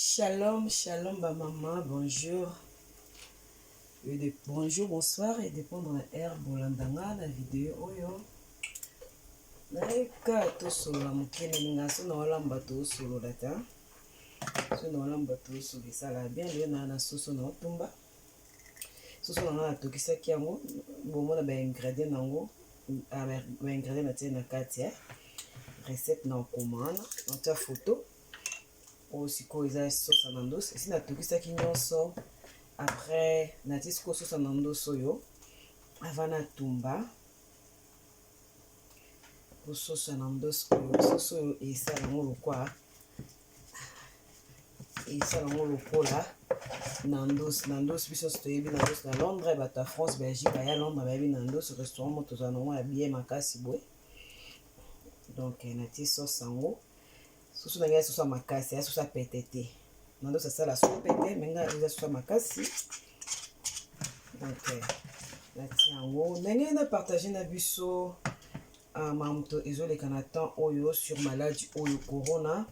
Shalom, shalom, ba maman, bonjour. Bonjour, bonsoir, et dépendre de la bolandanga la vidéo oyo. Naika to solo la mukene ninga so na wala mbato solo data. So na wala mbato solo sala bien le na soso na otumba. Soso na tokisa kiango bomo na ba ingrédients nango. Ba ingrédients na tia na kati recette na commande, na ta photo. Aussi eza sauce à nandos ici na tokisaki nyonso après na tisiko sauce à nandos oyo avant na tumba pour sauce à nandos oyo sauce oyo esalango lokola nandos biso toyebi nandos na Londres bato ya France Belgique baya Londres bayebi nandos restaurant moto tozala nango ya bien makasi boye donc na ti sauce yango soso na ngai soso makasi ya soso petete nando ça la soupe petete menga eza soso makasi donc la tiango ndenge na partager na biso mamuto ezoleka na temps oyo sur maladie oyo corona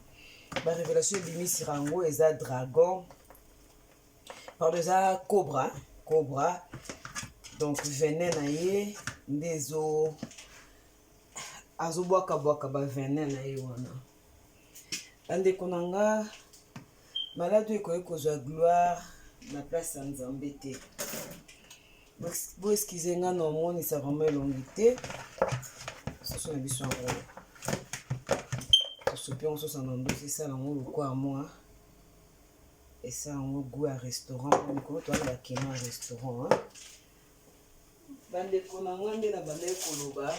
ba révélation bimisi rango eza dragon pardon eza cobra donc venin na ye ndezo azobwaka ba venin na ye wana andeko nanga malade ekoki kozwa gloire na place ya nzambe te bo eskize nga na omonisa vraimen elongi te soso na biso yango tosopi yango soso na ndosi esala yango lokwa mwa esala yango goût ya restaurant mikolo towana bakema ya restaurant bandeko na nga nde na bandaki koloba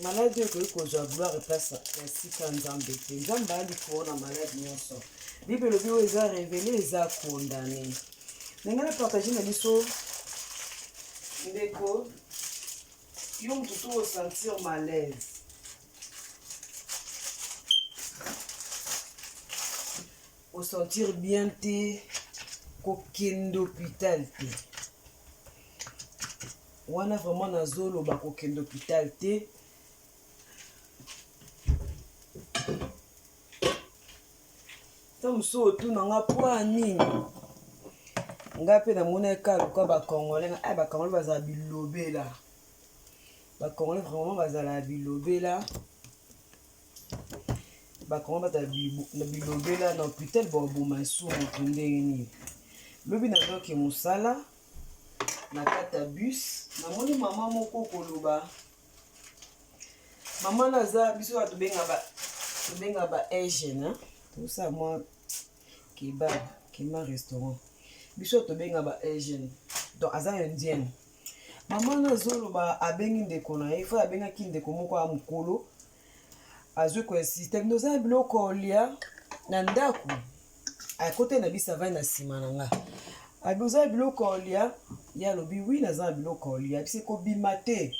maladi ekoki kozwa gloire place esika nzambe te nzambe ali mpona maladi nyonso bible elobi oyo eza révélé eza condamné ndenge na partage na biso ndeko yo motu to osentir malaise osentir bien te kokende hôpital te wana vraiment nazoloba kokende hôpital te ta mosu otuna nga po anini nga mpe namoni ekaluka bacongolais bacongolais bazala bilobela bacongolais vraiment bazala bilobela bacongolais bazala bilobela na hôpital baboma esu motu ndenge nini lobi nazoki mosala na kati ya bus namoni mama moko koloba mama naza biso ba tobenga ba agent tosala mwa keba restaurant biso tobenga ba agent donc aza indienne mama nazoloba abengi ndeko na ye fa abengaki ndeko moko ya mokolo azwi koinsiste noza biloko olia na ndako akote na biso avai na nsima na nga abiza biloko olia ye alobi wi naza na biloko olia bise kobima te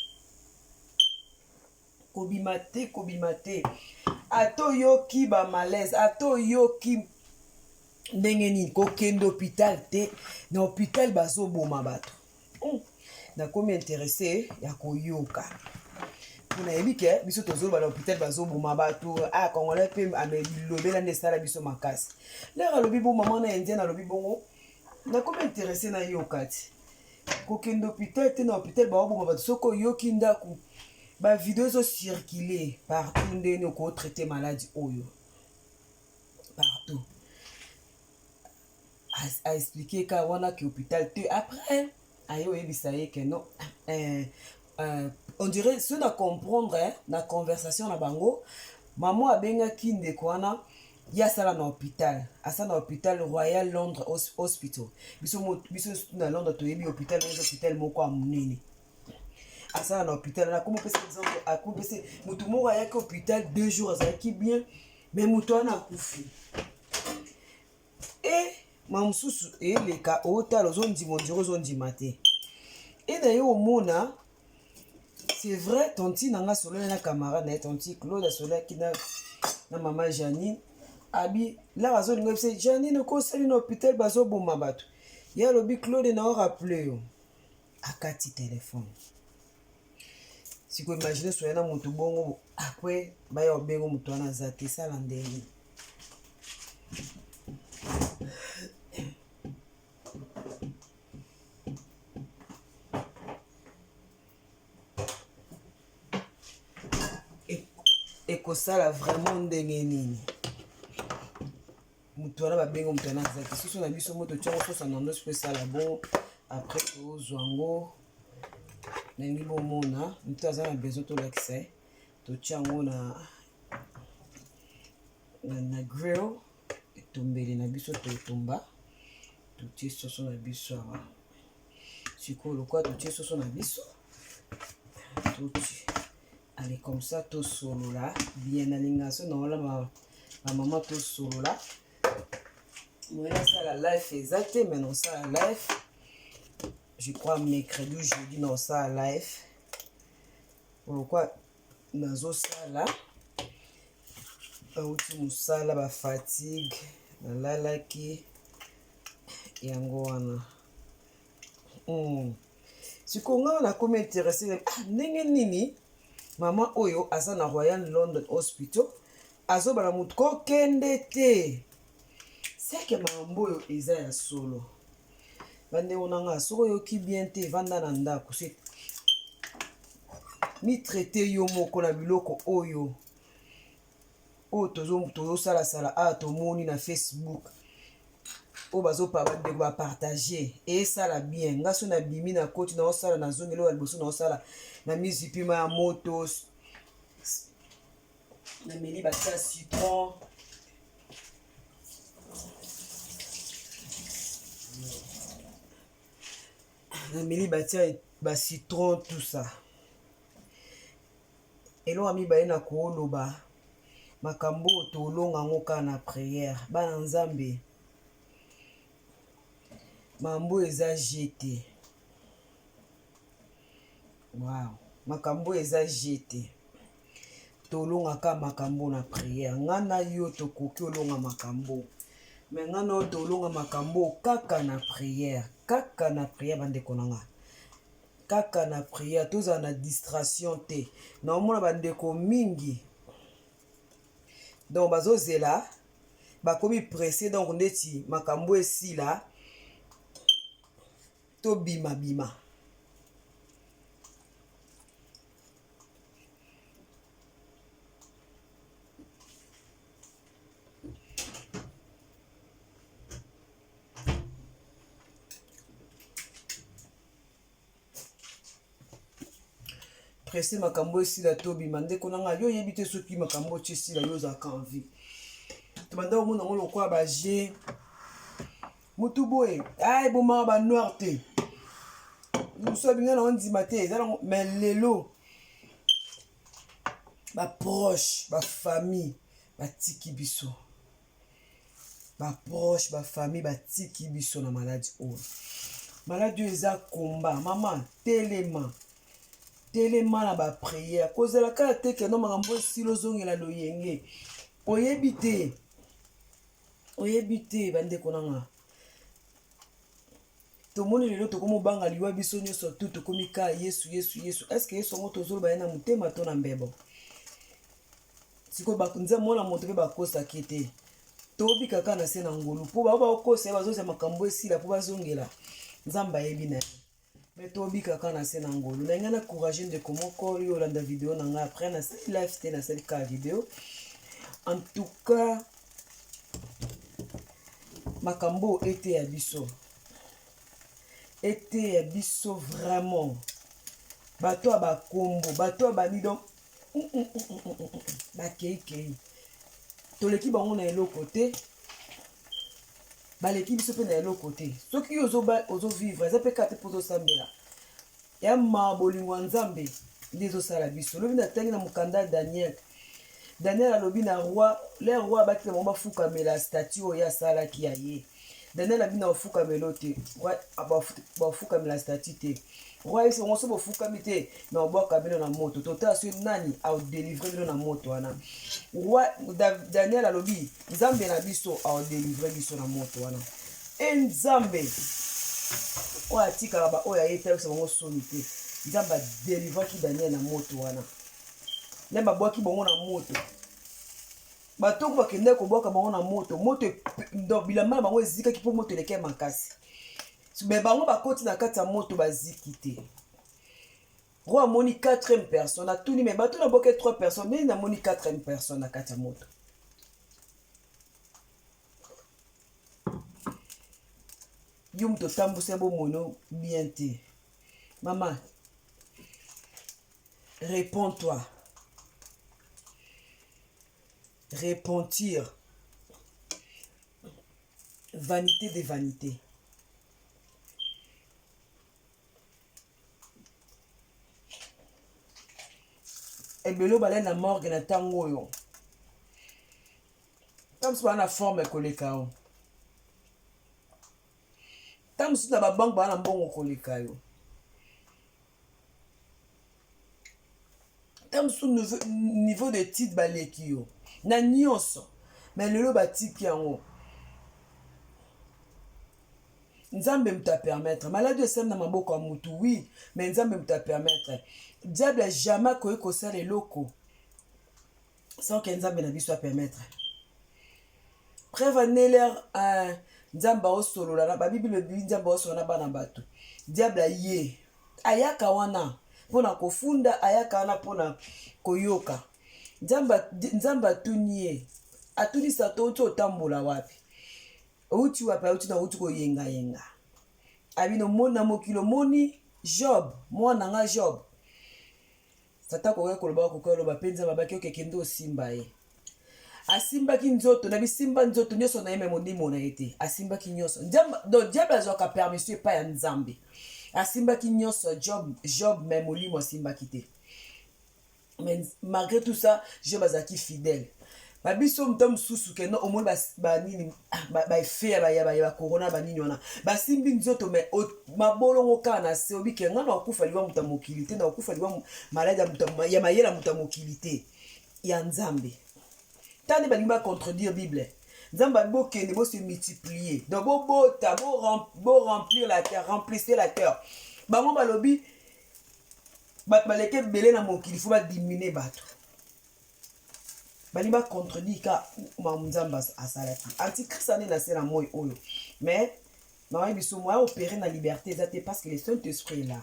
ata oyoki bamalaise ata oyoki ndenge nini kokende hôpital te na hôpital bazoboma bato nakomi interesse ya koyoka mpona yebi ke biso tozoloba na hôpital bazoboma bato congolais mpe amelobela nde esala biso makasi lere alobi bo mama na indienne alobi bongo nakomi interesse na yoka ti kokende hôpital te na hôpital bazoboma bato soki oyoki ndako bavideo ezocircule partout ndeni okotraite maladi oyo partout aexplike ka wana ke hôpital te après aye oyebisa ye ke non on dirait so na comprendre na conversation na bango mama abengaki ndeko wana ye asala na hôpital Royal Londres Hospital biso na Londres toyebi hôpital eza hôpital moko ya monene asala na hôpital na komopesa exemple akopesa motu moko ayaki hôpital 2 jours azalaki bien mais motu wana akufi ma mosusu eleka otala ozondima te na ye omona c'est vrai tonti nanga sololi na camarade na ye tonti Claude asolaki na mama Janine abi la bazolinga bise Janine okosali na hôpital bazoboma bato ye alobi Claude na oraple yo akati telefone Si vous imaginez sur un moto bongo après ba ya obengo moto wana zate sala ndenge. Ekosala vraiment ndenge nini. Moto wana ba bengo moto wana zate. Soso na biso moto tchongo soso na ndo peut sala bon après to zwango. Nengi bomona moto aza na besoin to lakisa to tchango na grill etombeli na biso to etomba to tie soso na biso awa sikoyo lokwa to tie soso na biso to tie allez comme ça to solola bien na lingaso na wala ma maman to solola moi ça la life exacte mais non ça la life je crois mercredi ou jeudi non ça la life pourquoi nazo sala auti musala ba fatigue nalalaki yango wana sikonga na komi intéressé ndenge nini mama oyo aza na Royal London Hospital azobala mutu kokende te seke mambo oyo eza ya solo bandeko nanga soko yoki bien te vanda na ndako se mi traité yo moko na biloko oyo tozosala sala tomoni na Facebook oyo bazopa bandeko bapartage esala bien nga so na bimi na koti na osala na zongelo ya liboso na osala na misi pima ya moto na meli batia citron na meli batia ba citron tout ça eloko mibale na kooloba makambo tolonga ngo kaka na prière bana nzambe mambo eza jeté wow makambo eza jeté tolonga ka makambo na prière ngana yo tokoki olonga makambo mais ngana yo tolonga makambo kaka na prière bandeko nanga kaka na prière tozala na distraction te na omona bandeko mingi donc bazozela bakomi pressé donc ndeti makambo esila to bima pressé makambo esila to bima ndeko nanga yo yebi te soki makambo esila yo za envie to banda omona ngo lokwa ba je mutu boye ay boma ba noir te so binga na ondima te ezala mais lelo ba proche ba famille batiki biso ba proche ba famille batiki biso na maladie oyo maladie eza combat maman telema na ba prière kozela kala te ke no makambo esilo zongela loyenge oyebi te bandeko nanga tomoni lelo tokomobanga liwa biso nyonso tu tokomi ka yesu est-ce que yesu ngo tozoloba ye na motema to na mbebo sikoyo nzambe mona moto mpe bakosaki te tobika kaka na se na ngolu mpo bao bakosa ye bazozela makambo esila mpo bazongela nzambe ayebi na ye mais tobika kaka na se na ngolu na ngai na courage ndeko moko oyo olanda video na ngai après nasali live te nasali kaka video en tout cas makambo ete ya biso vraiment bato ya bakombo bato ya bani donc bakei toleki bango na eloko te baleki biso mpe na eloko te soki ozovivre eza mpe kaka te mpo ozosambela ya bolingo ya nzambe nde ezosala biso lobi natangi na mokanda Daniel alobi na roi abakisa bango bafukamela statue oyo asalaki ya ye Daniel abi na ofukamela te bafukamela statue te roi esi bango so bofukami te na obwaka bino na moto totala soki nani aodelivre bino na moto wana roi Daniel alobi nzambe na biso aodelivre biso na moto wana nzambe oyo atikaka baoyo ayeta bisa bango soni te nzambe adelivraki Daniel na moto wana nde babwaki bango na moto batoko bakende kobwaka bango na moto donc bilamba na bango ezikaki mpo moto eleke makasi me bango bakoti na kati ya moto baziki te roi amoni 4e personne atuni me bato naboke 3 personnes me namoni 4e personne na kati ya moto yo moto otambwisa bomono bien te mama réponds-toi repentir vanité de vanité ebele balai na morgue na ntango oyo ntango mosusu baa na forme ekoleka yo ntango mosusu na babanke baa na mbongo koleka yo ntango mosusu niveau de titre baleki yo na nyonso me lelo batiki yango nzambe moto apermettre maladi esali na maboko ya motu wi me nzambe moto apermettre diable a jamais akoki kosala eloko sans ke nzambe na biso apermettre preuve aneler nzambe aosolola na babibile ebibi nzambe aosolola na bana bato diable aye ayaka wana mpona kofunda ayaka wana mpona koyoka nzambe atuni ye atunisa to outi otambola wapi outi wapi auti na outi koyengayenga abino moni na mokili omoni job mwana nga job tata kokoki koloba kokoki koloba mpe nzambe abaki okekende osimba ye asimbaki nzoto na bisimba nzoto nyonso na ye me modimo na ye te asimbaki nyonso donc diable azwaka permission epai ya nzambe asimbaki nyonso job me molimo asimbaki te mais malgré tout ça job azalaki fidèle babiso moto mosusu keno omoni banini baefe ya bakorona banini wana basimbi nzoto me mabolongo kaka na se obike nga na okufa liwa moto ya mokili te na okufa liwa maladi ya mayela moto ya mokili te ya nzambe tani balingi bacontredire bible nzambe ali bokende bose multiplier donc bobota boremplir la terre remplissez la terre bango balobi bato baleke ebele na mokili fo badimine bato balingi bacontredire ka nzambe asalaki antichrist ane na se na moi oyo mais naoyebi biso moya opere na liberté eza te parce que le saint esprit est là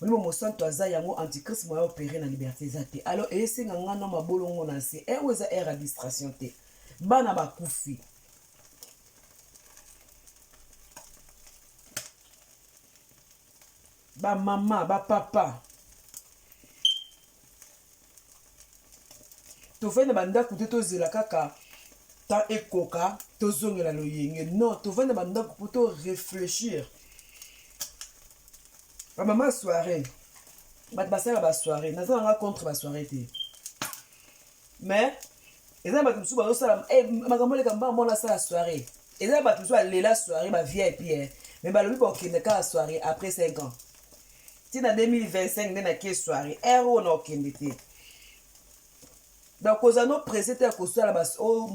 olimo mosanto aza yango antichrist moya opere na liberté eza te alors eyesenga nga na mabolongo na se ere eza ere ya distraction te bana bakufi bamama bapapa tofai na bandako te tozela kaka ta ekoka tozongela loyenge non tofai na bandako po to réfléchir bamama soirée bato basala basoirée naza nanga contre basoirée te mais eza na bato mosusu bazosala makambo oleka mbanga mona asala soirée eza na bato mosusu balela soirée bavip mais balobi bakokende kaka soirée après 5 ans ntina 2025 nde nakie soirée ere oyo na okende te donc kozala no prese te ya kosala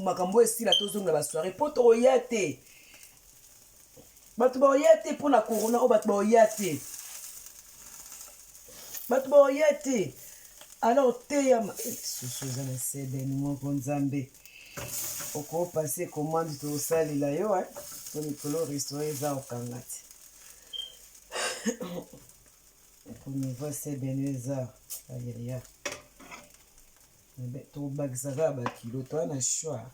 makambo esila tozongela basoirée mpo tokoya te bato baoya te mpo na corona oyo bato baoya te bato baoya te alors teyama susu eza na sebeni moko nzambe okopase commande tosalela yo po mikolo restaurant eza okanga te po niveau sebeni eza aleria tobakisaka bakilo toa na shwa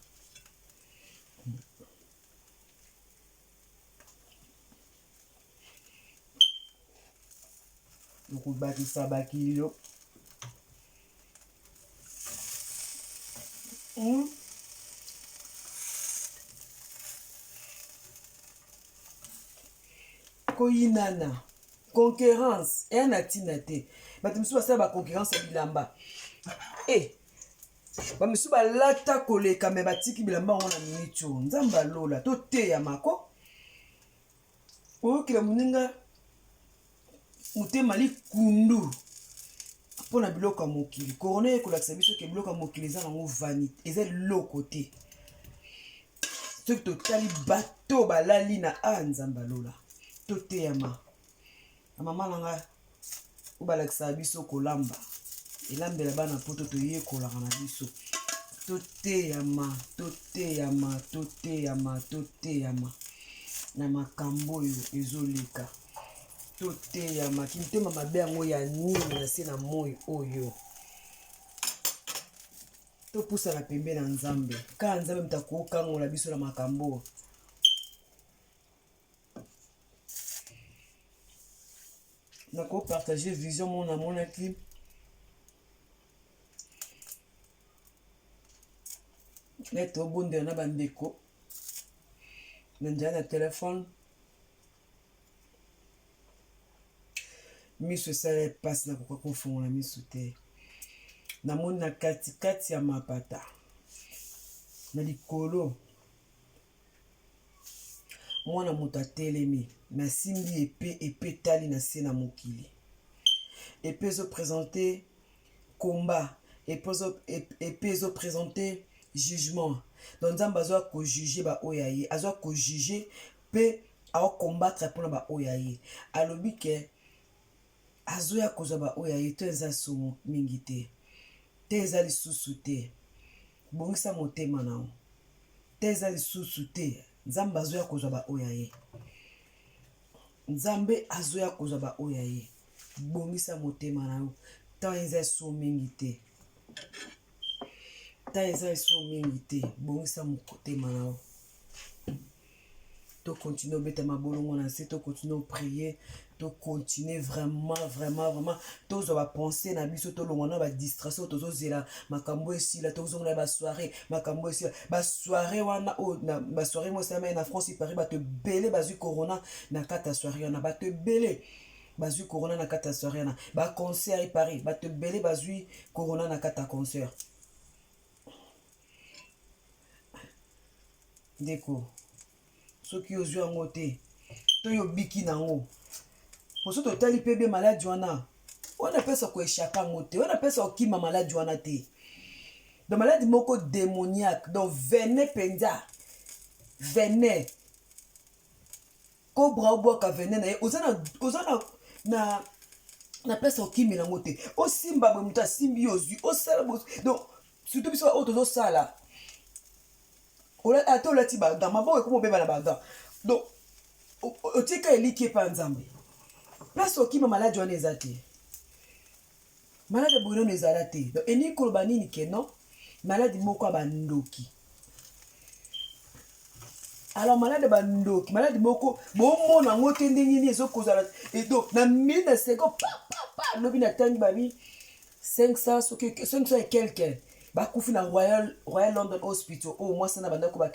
okobakisa bakilo koyinana concurrence eya na ntina te bato mosusu basala baconcurrence ya bilamba bamisusu balata koleka me batiki bilamba yango na miniti oyo nzambe alola toteya mako oyokela moninga motema likundu mpona biloko ya mokili korona ekolakisa biso ke biloko ya mokili eza nango vanité eza eloko te soki totali bato balali na nzambe alola toteyama na mama nanga po balakisa biso kolamba elambela bana poto toyekolaka na biso toteyama na makambo oyo ezoleka toteyama kimtema mabe yango ya nini na se na moi oyo topusana pembe na nzambe kaka nzambe mutakokangola biso na makambo nakopartage vision mona monaki nete obondela na bandeko na nzela na telefone miso esala epasi na koka kofungola miso te namoni na katikati ya mapata na likolo mwana moto atelemi nasimbi epe etali na se na mokili epe ezoprésente combat epe ezoprésente jugement donc nzambe azwa kojuge baoyo ya ye azwa kojuge mpe aokombattre mpona baoyo ya ye alobi ke azoya kozwa baoyo ya ye to eza somo mingi te te eza lisusu te bongisa motema nao te eza lisusu te nzambe azoya kozwa baoyo ya ye nzambe azoya kozwa baoyo ya ye bongisa motema nao ta eza so mingi te ta eza so mingi te bongisa motema nao to continue obeta mabolongo na se to continue prier to continue vraiment tozwa bapense na biso tolongwa na badistraction tozozela makambo esila tozongola basoirée makambo esila basoirée wana o na basoirée mosama na France Paris bato ebele bazwi corona na kati ya soirée wana bato ebele bazwi corona na kati ya soirée wana baconcert Paris bato ebele bazwi corona na kati ya concert ndeko soki ozwi yango te to yobiki nango poso totali mpe be maladi wana wana pesa koeshaka yango te wana pesa okima maladi wana te donc maladi moko démoniaque donc vene penza vene kobra obwaka vene na ye oza na pesa okimi nango te osimba bwe moto asimbi yo ozwi osala donc surtout biso oyo tozosala ata olati baga maboko ekoma obeba na baga donc otika eliki epa nzambe place okima maladi wana eza te maladi boye nono ezala te donc eningi koloba nini ke non maladi moko ya bandoki alors maladi bandoki maladi moko bomona yango te ndenge nini ezokozala donc na mine na seko pa lobi na tangi babi 500 et quelques bakufi na Royal London Hospital o mwasi na bandako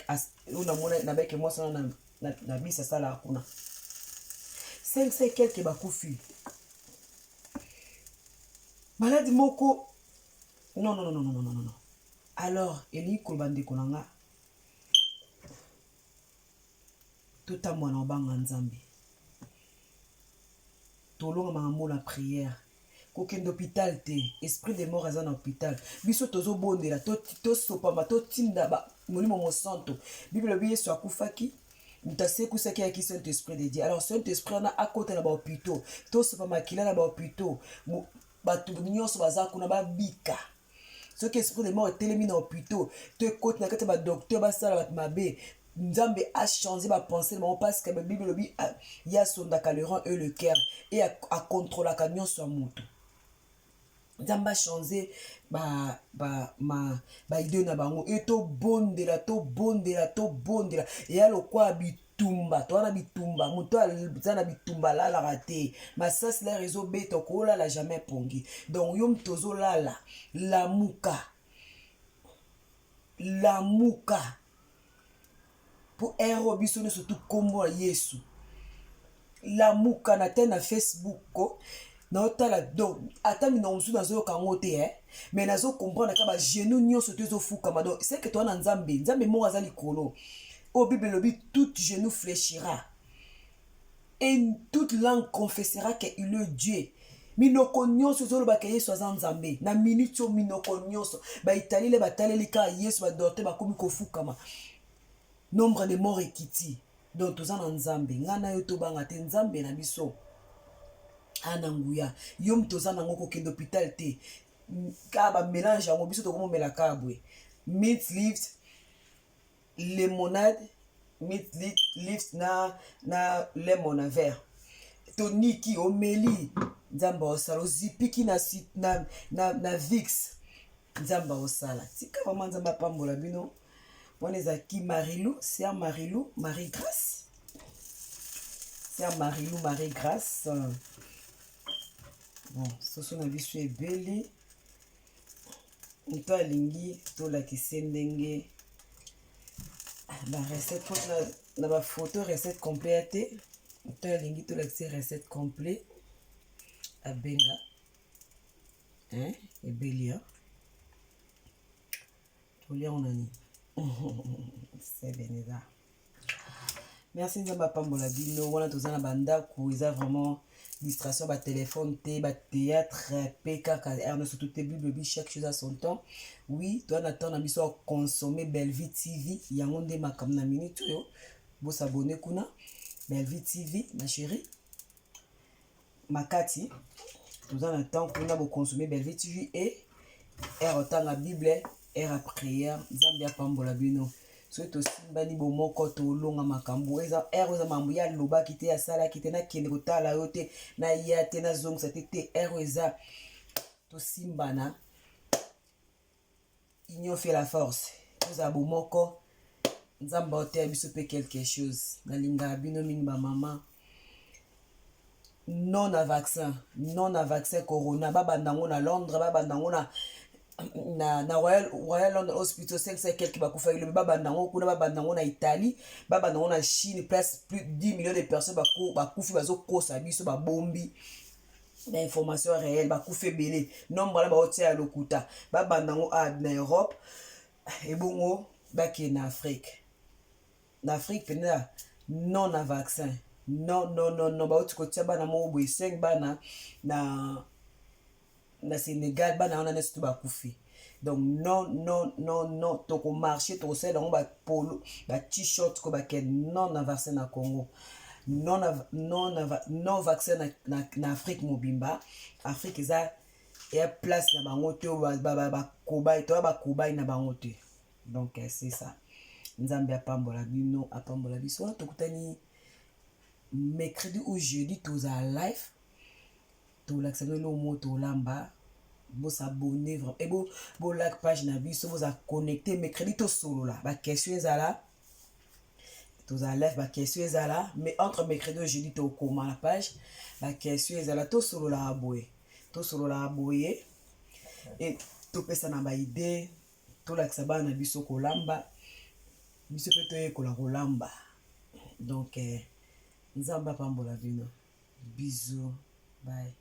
unamona na beke mwasi na bisa sala hakuna 500 et quelques bakufi maladi moko non alors eli kolbande konanga tota mwana obanga nzambe tolonga makambo na prière kokende hôpital te esprit de mort aza na hôpital biso tozobondela tosopama totinda molimo mosanto bible lobi yesu akufaki moto asekusaki ayaki saint esprit de dieu alors saint esprit wana akota na bahôpitaux tosopama akila na bahôpitaux bato nyonso baza kuna babika soki esprit de mort etelemi na hôpitaux to ekoti na kati ya badocteur basala bato mabe nzambe a changé ma pensée mais parce que la Bible lobi ya sondaka le rang et le cœur et a contrôler la nyonso ya moto nzambe a changé idée na bango et to bondela et alokwa bitumba to na bitumba moto aza na bitumba lalaka te masasi la réseau beto kolala jamais pongi donc yo mtozo lala lamuka pour ero biso ne surtout kombo Yesu lamuka na te na Facebook ko na otala donc ata mina onsu na zo kango te mais nazo comprendre ka ba genou nyonso te zo fukama donc c'est que toi na nzambe mo azali kolo au Bible lobi tout genou fléchira et toute langue confessera qu'il est Dieu minoko nyonso zoloba ke Yesu aza nzambe na minute minoko nyonso ba italile bataleli ka Yesu ba dorte ba komi kofukama nombre de morts ekiti donc toza na nzambe ngana yo tobanga te nzambe na biso ananguya yo mtoza nango kokende hôpital te ka ba mélange yango biso tokomomela kaka boye mint leaves lemonade mint leaves na lemon vert toniki omeli nzamba osala ozipiki na vix nzamba osala tika vraiment nzamba apambola bino wana ezalaki Marilou sœur Marilou Marie Grâce sœur Marilou Marie Grâce bon soso na biso ebeli moto alingi tolakisa ndenge barecette po na bafoto recette complet te moto alingi tolakisa recette complet abenga ebeli tolia onani c'est beneza merci nzambe apambola bino wana toza na bandako eza vraiment distraction batelefone te bathéâtre pe kaka erne surtout te bible bi chaque chose à son temps oui toza na temps na biso ya consommer Bellevue TV yango nde makambo na minute oyo bosabone kuna Bellevue TV ma chérie makati toza na temps kuna boconsommer Bellevue TV et ere otanga bible ere ya prière nzambe apambola bino soki tosimbani bomoko tolonga makambo eza ere eza mambo ya alobaki te asalaki te nakende kotala yo te naya te nazongisa te te ere eza tosimbana union fait la force tozala bomoko nzambe oteya biso mpe quelque chose nalingaka bino mingi bamama non na vaccin corona babandango na Londres babandango na Royal London Hospital 500 quelque bakufaki lobi babandango kuna babandango na Italie babandango na Chine plus de 10 millions de personnes bakufi bazokosa biso babombi na information réelle bakufi ebele nombre na baotia ya lokuta babandango na Europe ebongo bake na Afrique pena non na vaccin non bauti kotia bana moko boye 5 bana na Sénégal bana wana nesu to bakufi donc non tokomarché tokosala yango bapolo t-shirt ko bake non na vaccin na Congo non vaccin na Afrique mobimba Afrique eza ya place na bango te bakobai to bakobai na bango te donc c'est ça nzambe apambola bino apambola biso wana tokutani mercredi ou jeudi toza live tolakisa bino mo tolamba bosabone vraiment et bo like page na biso boza connecté mercredi tosolola baquestion ezala toza live baquestion ezala mais entre mercredi et jeudi tokoma la page baquestion ezala tosolola boye et topesa na baide tolakisa bana na biso kolamba biso mpe toyekola kolamba donc nzambe apambola bino bisous bye